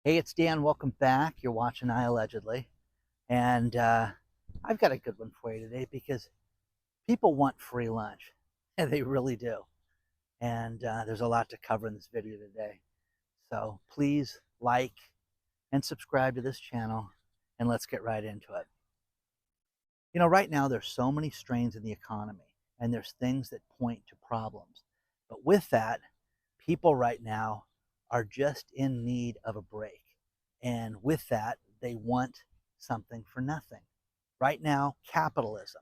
Hey, it's Dan. Welcome back. You're watching iAllegedly. And I've got a good one for you today because people want free lunch. And they really do. And there's a lot to cover in this video today. So please like and subscribe to this channel and let's get right into it. You know, right now there's so many strains in the economy and there's things that point to problems. But with that, people right now are just in need of a break. And with that, they want something for nothing. Right now, capitalism,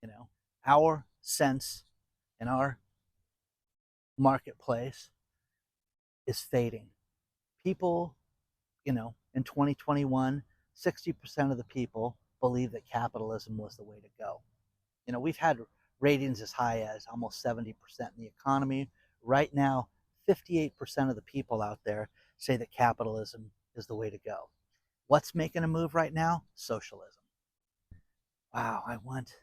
you know, our sense in our marketplace is fading. People, in 2021, 60% of the people believe that capitalism was the way to go. We've had ratings as high as almost 70% in the economy. Right now, 58% of the people out there say that capitalism is the way to go. What's making a move right now? Socialism. Wow, I want,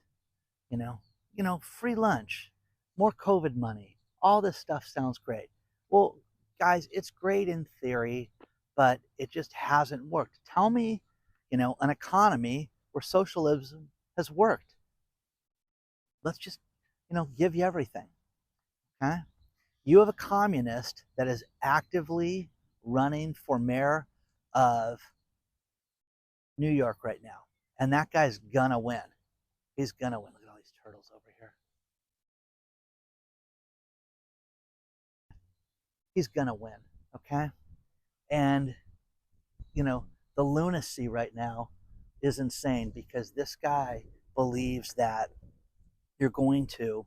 free lunch, more COVID money. All this stuff sounds great. Well, guys, it's great in theory, but it just hasn't worked. Tell me, an economy where socialism has worked. Let's just, give you everything. Okay? You have a communist that is actively running for mayor of New York right now. And that guy's gonna win. He's gonna win. Look at all these turtles over here. He's gonna win. Okay? And, the lunacy right now is insane because this guy believes that you're going to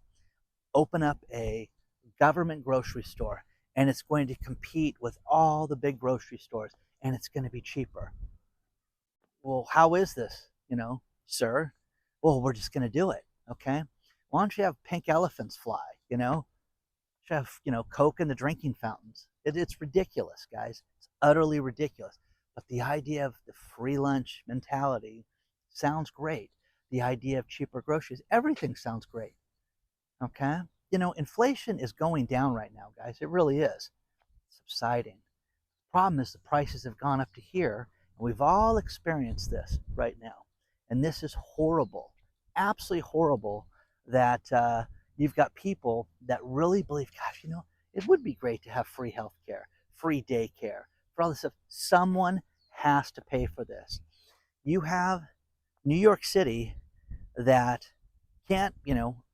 open up a government grocery store and it's going to compete with all the big grocery stores and it's going to be cheaper. Well, how is this, sir? Well, we're just going to do it. Okay. Why don't you have pink elephants fly, you have, Coke in the drinking fountains. It's ridiculous, guys. It's utterly ridiculous. But the idea of the free lunch mentality sounds great. The idea of cheaper groceries, everything sounds great. Okay. Inflation is going down right now, guys. It really is. It's subsiding. The problem is the prices have gone up to here, and we've all experienced this right now. And this is horrible, absolutely horrible that you've got people that really believe, gosh, it would be great to have free health care, free daycare, for all this stuff. Someone has to pay for this. You have New York City that can't,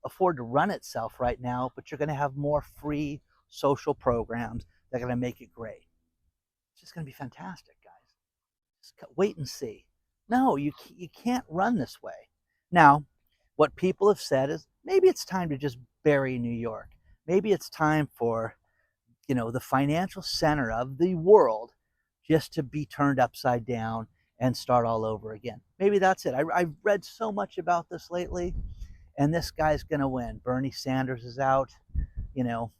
afford to run itself right now, but you're going to have more free social programs that are going to make it great. It's just going to be fantastic, guys. Just wait and see. No, you can't run this way. Now, what people have said is maybe it's time to just bury New York. Maybe it's time for, the financial center of the world just to be turned upside down and start all over again. Maybe that's it. I've read so much about this lately, and this guy's going to win. Bernie Sanders is out, you know,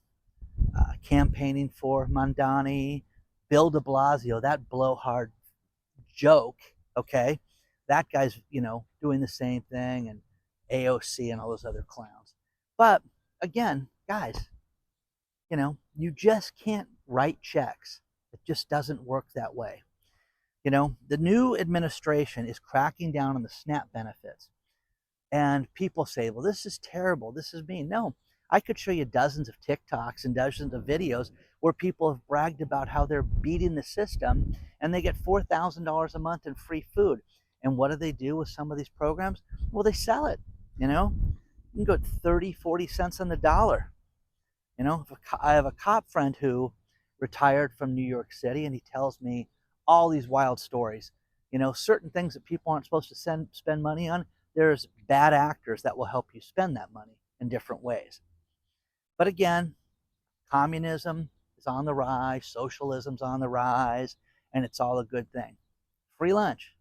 campaigning for Mandani. Bill de Blasio, that blowhard joke, okay? That guy's, doing the same thing, and AOC and all those other clowns. But again, guys, you just can't write checks. It just doesn't work that way. The new administration is cracking down on the SNAP benefits. And people say, well, this is terrible. This is mean. No, I could show you dozens of TikToks and dozens of videos where people have bragged about how they're beating the system and they get $4,000 a month in free food. And what do they do with some of these programs? Well, they sell it. You can go 30, 40 cents on the dollar. I have a cop friend who retired from New York City, and he tells me all these wild stories. Certain things that people aren't supposed to spend money on, there's bad actors that will help you spend that money in different ways. But again, communism is on the rise, socialism's on the rise, and it's all a good thing. Free lunch.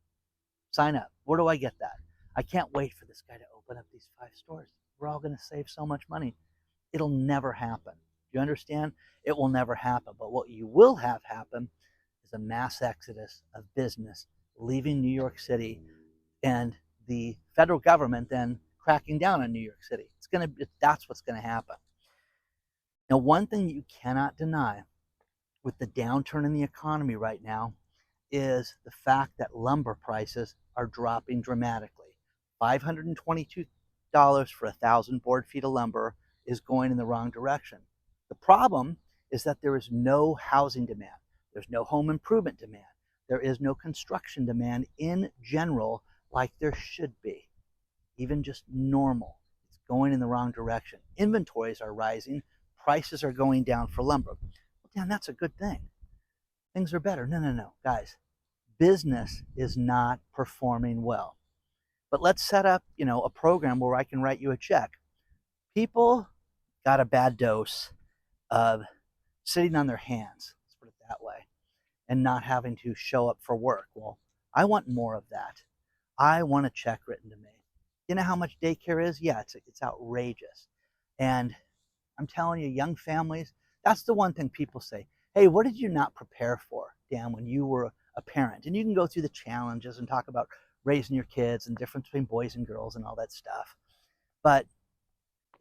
Sign up. Where do I get that? I can't wait for this guy to open up these 5 stores. We're all going to save so much money. It'll never happen. Do you understand? It will never happen. But what you will have happen is a mass exodus of business leaving New York City, and the federal government then cracking down on New York City. That's what's going to happen. Now, one thing you cannot deny with the downturn in the economy right now is the fact that lumber prices are dropping dramatically. $522 for 1,000 board feet of lumber is going in the wrong direction. The problem is that there is no housing demand. There's no home improvement demand. There is no construction demand in general like there should be, even just normal. It's going in the wrong direction. Inventories are rising. Prices are going down for lumber. Well, damn, that's a good thing. Things are better. No, no, no. Guys, business is not performing well. But let's set up, a program where I can write you a check. People got a bad dose of sitting on their hands, let's put it that way, and not having to show up for work. Well, I want more of that. I want a check written to me. You know how much daycare is? Yeah, it's outrageous. And I'm telling you, young families, that's the one thing people say. Hey, what did you not prepare for, Dan, when you were a parent? And you can go through the challenges and talk about raising your kids and the difference between boys and girls and all that stuff. But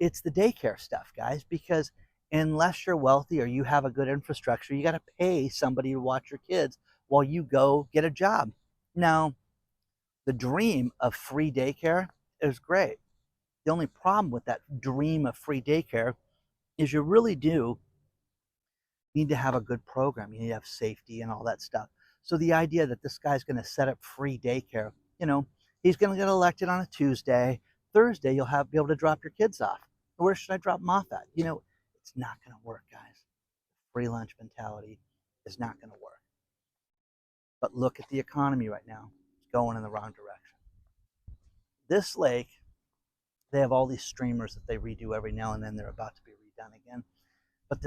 it's the daycare stuff, guys, because unless you're wealthy or you have a good infrastructure, you got to pay somebody to watch your kids while you go get a job. Now, the dream of free daycare is great. The only problem with that dream of free daycare is you really do need to have a good program. You need to have safety and all that stuff. So the idea that this guy's going to set up free daycare, he's going to get elected on a Tuesday. Thursday, you'll be able to drop your kids off. Where should I drop them off at? It's not going to work, guys. Free lunch mentality is not going to work. But look at the economy right now. It's going in the wrong direction. This lake, they have all these streamers that they redo every now and then. They're about to be redone again. But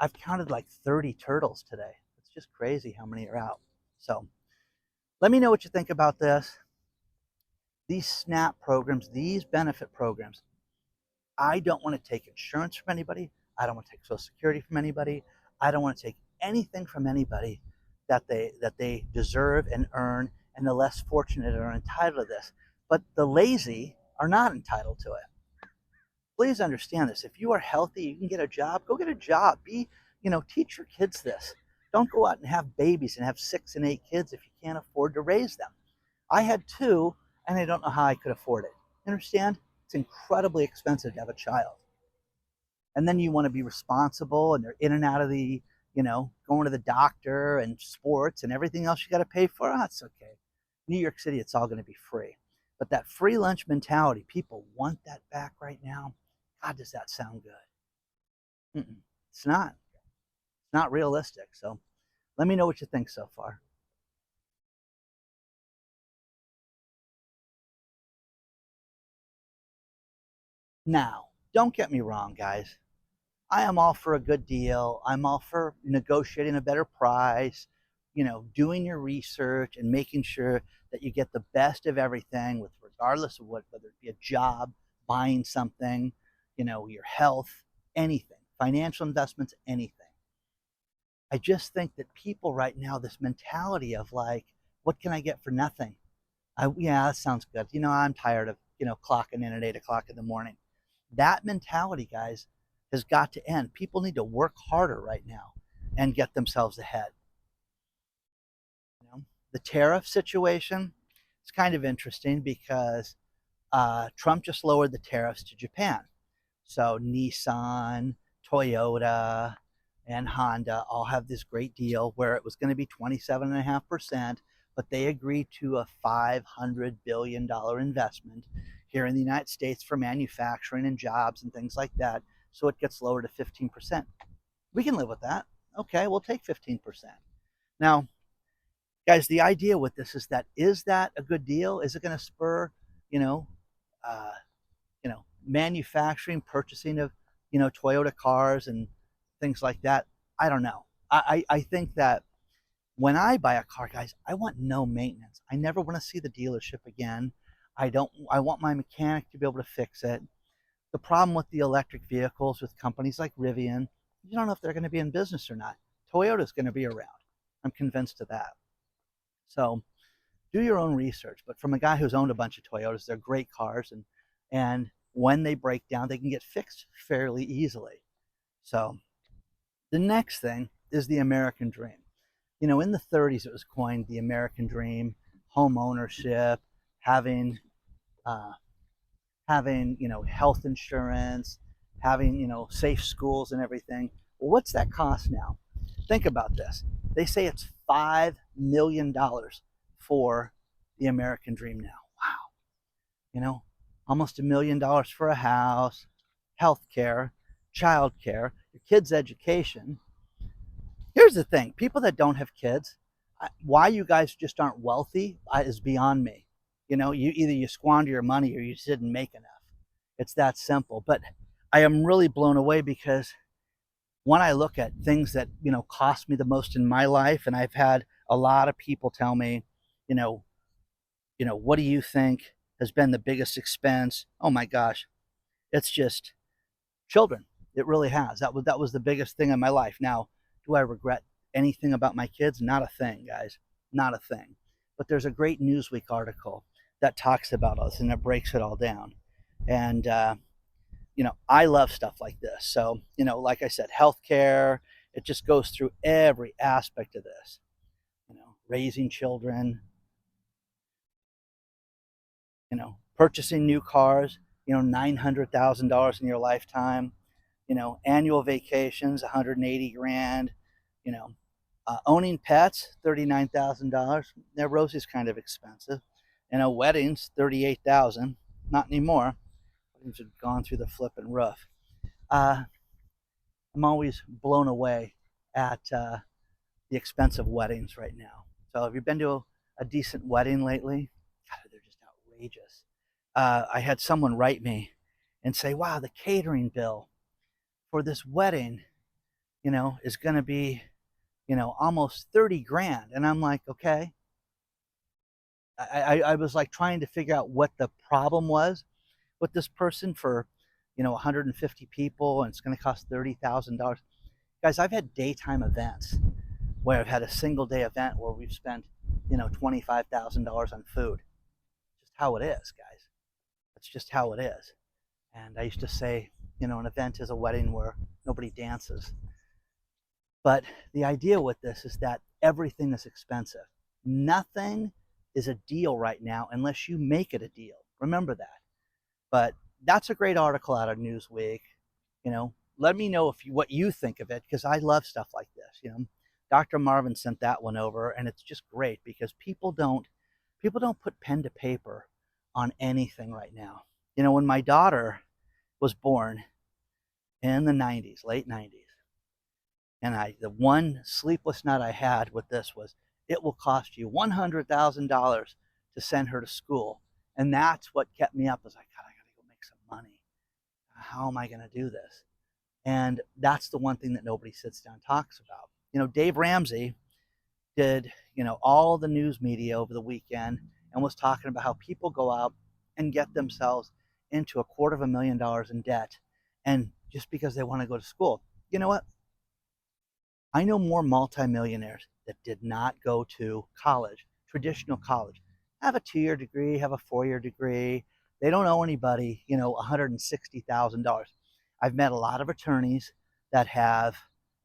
I've counted like 30 turtles today. It's just crazy how many are out. So let me know what you think about this. These SNAP programs, these benefit programs, I don't want to take insurance from anybody. I don't want to take Social Security from anybody. I don't want to take anything from anybody that they deserve and earn, and the less fortunate are entitled to this. But the lazy are not entitled to it. Please understand this. If you are healthy, you can get a job, go get a job. Teach your kids this. Don't go out and have babies and have 6 and 8 kids if you can't afford to raise them. I had 2, and I don't know how I could afford it. Understand? It's incredibly expensive to have a child. And then you want to be responsible, and they're in and out of the, going to the doctor and sports and everything else you got to pay for. Oh, it's okay. New York City, it's all going to be free. But that free lunch mentality, people want that back right now. God, does that sound good? It's not. It's not realistic. So let me know what you think so far. Now, don't get me wrong, guys. I am all for a good deal. I'm all for negotiating a better price, doing your research and making sure that you get the best of everything with regardless of whether it be a job, buying something, your health, anything, financial investments, anything. I just think that people right now, this mentality of like, what can I get for nothing? Yeah, that sounds good. I'm tired of, clocking in at 8 o'clock in the morning. That mentality, guys, has got to end. People need to work harder right now and get themselves ahead. The tariff situation is kind of interesting because Trump just lowered the tariffs to Japan. So Nissan, Toyota, and Honda all have this great deal where it was going to be 27.5%, but they agreed to a $500 billion investment here in the United States for manufacturing and jobs and things like that. So it gets lowered to 15%. We can live with that. Okay, we'll take 15%. Now, guys, the idea with this is that a good deal? Is it going to spur, uh, manufacturing, purchasing of, Toyota cars and things like that? I don't know. I think that when I buy a car, guys, I want no maintenance. I never want to see the dealership again. I want my mechanic to be able to fix it. The problem with the electric vehicles with companies like Rivian, you don't know if they're going to be in business or not. Toyota's going to be around. I'm convinced of that. So do your own research. But from a guy who's owned a bunch of Toyotas, they're great cars, and when they break down, they can get fixed fairly easily. So The next thing is the American dream. In the 30s, it was coined the American dream, home ownership, having uh, health insurance, having safe schools and everything. Well, what's that cost now? Think about this. They say it's $5 million for the American dream now. Wow. Almost $1 million for a house, health care, child care, your kids' education. Here's the thing: people that don't have kids, why you guys just aren't wealthy is beyond me. You either you squander your money or you just didn't make enough. It's that simple. But I am really blown away because when I look at things that cost me the most in my life, and I've had a lot of people tell me, you know, what do you think has been the biggest expense? Oh my gosh, it's just children. It really has. That was the biggest thing in my life. Now, do I regret anything about my kids? Not a thing, guys. Not a thing. But there's a great Newsweek article that talks about us and it breaks it all down. And I love stuff like this. So, like I said, healthcare, it just goes through every aspect of this. Raising children, purchasing new cars, $900,000 in your lifetime, annual vacations, 180 grand, you know, owning pets, $39,000. Now, Rosie's kind of expensive. Weddings, 38,000. Not anymore. Weddings have gone through the flipping roof. I'm always blown away at the expense of weddings right now. So, have you been to a decent wedding lately? God, they're just outrageous. I had someone write me and say, "Wow, the catering bill for this wedding, is going to be, almost 30 grand." And I'm like, okay. I was like trying to figure out what the problem was with this person for, 150 people, and it's going to cost $30,000. Guys, I've had daytime events where I've had a single day event where we've spent, $25,000 on food. Just how it is, guys. That's just how it is. And I used to say, an event is a wedding where nobody dances. But the idea with this is that everything is expensive. Nothing is a deal right now unless you make it a deal. Remember that. But that's a great article out of Newsweek. Let me know what you think of it, because I love stuff like this. Dr. Marvin sent that one over, and it's just great because people don't put pen to paper on anything right now. When my daughter was born in the 90s, late 90s, and the one sleepless night I had with this was, it will cost you $100,000 to send her to school. And that's what kept me up. I was like, God, I got to go make some money. How am I going to do this? And that's the one thing that nobody sits down and talks about. Dave Ramsey did, all the news media over the weekend and was talking about how people go out and get themselves into $250,000 in debt, and just because they want to go to school. You know what? I know more multimillionaires that did not go to college, traditional college, have a 2-year degree, have a 4-year degree. They don't owe anybody, $160,000. I've met a lot of attorneys that have,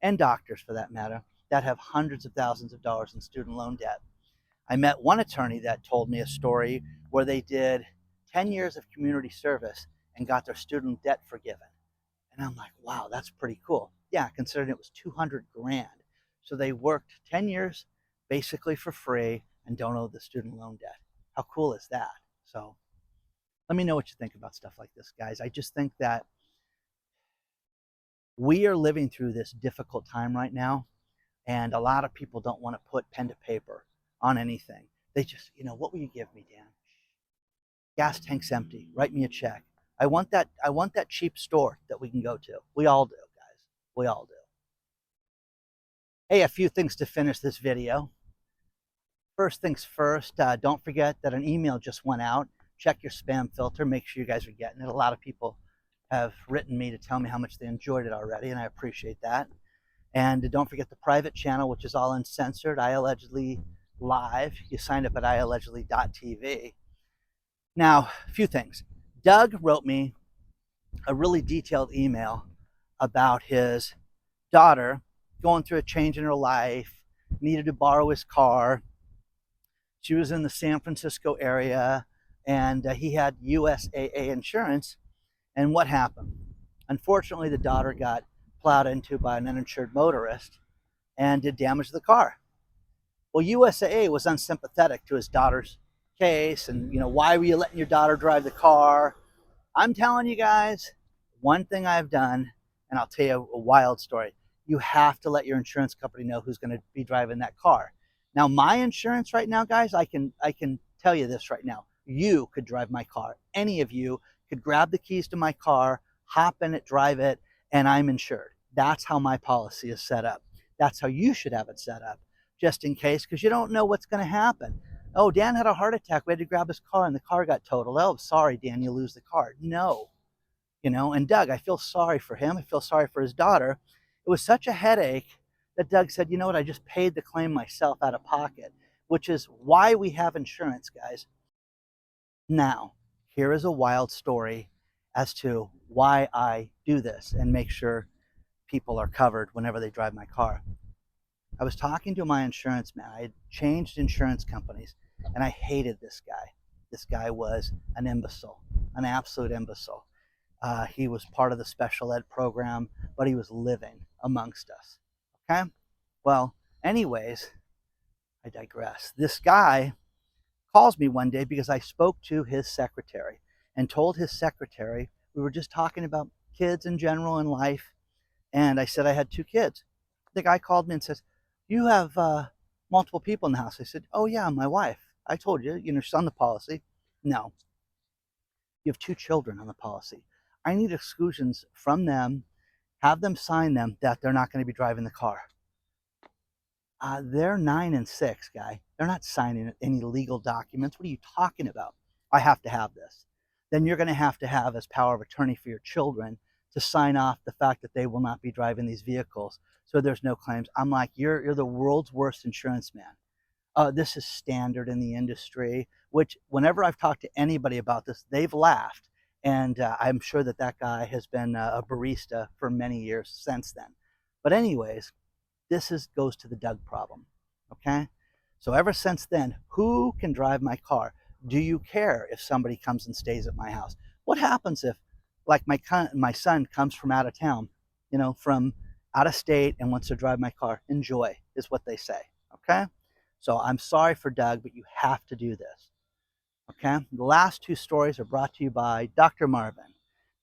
and doctors for that matter, that have hundreds of thousands of dollars in student loan debt. I met one attorney that told me a story where they did 10 years of community service and got their student debt forgiven. And I'm like, wow, that's pretty cool. Yeah, considering it was 200 grand. So they worked 10 years basically for free and don't owe the student loan debt. How cool is that? So let me know what you think about stuff like this, guys. I just think that we are living through this difficult time right now, and a lot of people don't want to put pen to paper on anything. They just, what will you give me, Dan? Gas tank's empty. Write me a check. I want that cheap store that we can go to. We all do, guys. We all do. Hey, a few things to finish this video. First things first, don't forget that an email just went out. Check your spam filter. Make sure you guys are getting it. A lot of people have written me to tell me how much they enjoyed it already, and I appreciate that. And don't forget the private channel, which is all uncensored, iAllegedly live. You signed up at iAllegedly.tv. Now, a few things. Doug wrote me a really detailed email about his daughter going through a change in her life, needed to borrow his car. She was in the San Francisco area, and he had USAA insurance. And what happened? Unfortunately, the daughter got plowed into by an uninsured motorist and did damage to the car. Well, USAA was unsympathetic to his daughter's case, and why were you letting your daughter drive the car? I'm telling you guys, one thing I've done, and I'll tell you a wild story. You have to let your insurance company know who's going to be driving that car. Now, my insurance right now, guys, I can tell you this right now. You could drive my car. Any of you could grab the keys to my car, hop in it, drive it, and I'm insured. That's how my policy is set up. That's how you should have it set up, just in case, because you don't know what's going to happen. Oh, Dan had a heart attack. We had to grab his car and the car got totaled. Oh, sorry, Dan, you lose the car. No. And Doug, I feel sorry for him. I feel sorry for his daughter. It was such a headache that Doug said, you know what, I just paid the claim myself out of pocket, which is why we have insurance, guys. Now, here is a wild story as to why I do this and make sure people are covered whenever they drive my car. I was talking to my insurance man. I had changed insurance companies, and I hated this guy. This guy was an imbecile, an absolute imbecile. He was part of the special ed program, but he was living amongst us. Okay? Well, anyways, I digress. This guy calls me one day because I spoke to his secretary and told his secretary we were just talking about kids in general in life, and I said I had 2 kids. The guy called me and says, you have multiple people in the house. I said, oh yeah, my wife. I told you, she's on the policy. No, you have 2 children on the policy. I need exclusions from them, have them sign them that they're not going to be driving the car. They're 9 and 6, guy. They're not signing any legal documents. What are you talking about? I have to have this. Then you're going to have, as power of attorney for your children, to sign off the fact that they will not be driving these vehicles, so there's no claims. I'm like, you're the world's worst insurance man. This is standard in the industry, which whenever I've talked to anybody about this, they've laughed. And I'm sure that guy has been a barista for many years since then. But anyways, this goes to the Doug problem, okay? So ever since then, who can drive my car? Do you care if somebody comes and stays at my house? What happens if, like, my son comes from out of town, from out of state and wants to drive my car? Enjoy, is what they say, okay? So I'm sorry for Doug, but you have to do this. Okay, the last 2 stories are brought to you by Dr. Marvin.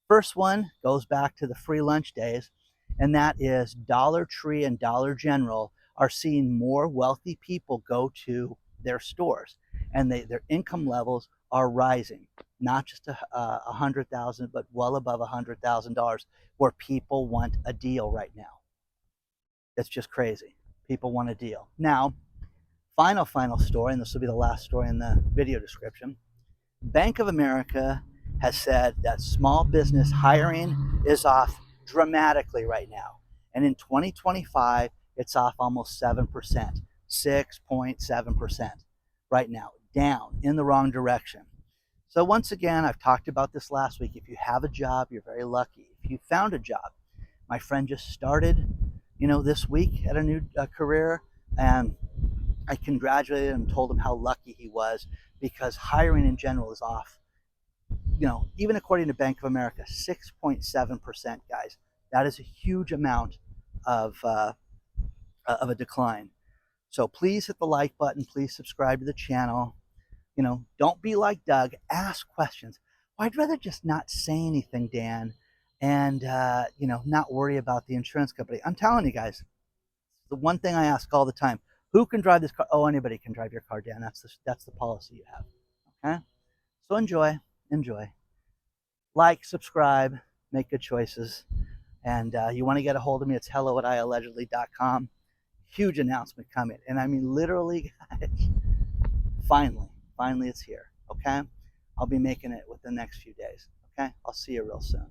First one goes back to the free lunch days, and that is Dollar Tree and Dollar General are seeing more wealthy people go to their stores, and their income levels are rising, not just $100,000, but well above $100,000, where people want a deal right now. It's just crazy. People want a deal. Now, final story, and this will be the last story in the video description. Bank of America has said that small business hiring is off dramatically right now. And in 2025, it's off almost 7%, 6.7% right now, down in the wrong direction. So once again, I've talked about this last week. If you have a job, you're very lucky. If you found a job, my friend just started, this week at a new career, and I congratulated him and told him how lucky he was, because hiring in general is off. Even according to Bank of America, 6.7%, guys. That is a huge amount of a decline. So please hit the like button. Please subscribe to the channel. Don't be like Doug. Ask questions. Well, I'd rather just not say anything, Dan, and not worry about the insurance company. I'm telling you guys, the one thing I ask all the time: who can drive this car? Oh, anybody can drive your car, Dan. That's the policy you have. Okay? So enjoy. Like, subscribe, make good choices. And you want to get a hold of me, it's hello@iAllegedly.com. Huge announcement coming. And I mean, literally, guys, finally it's here. Okay? I'll be making it within the next few days. Okay? I'll see you real soon.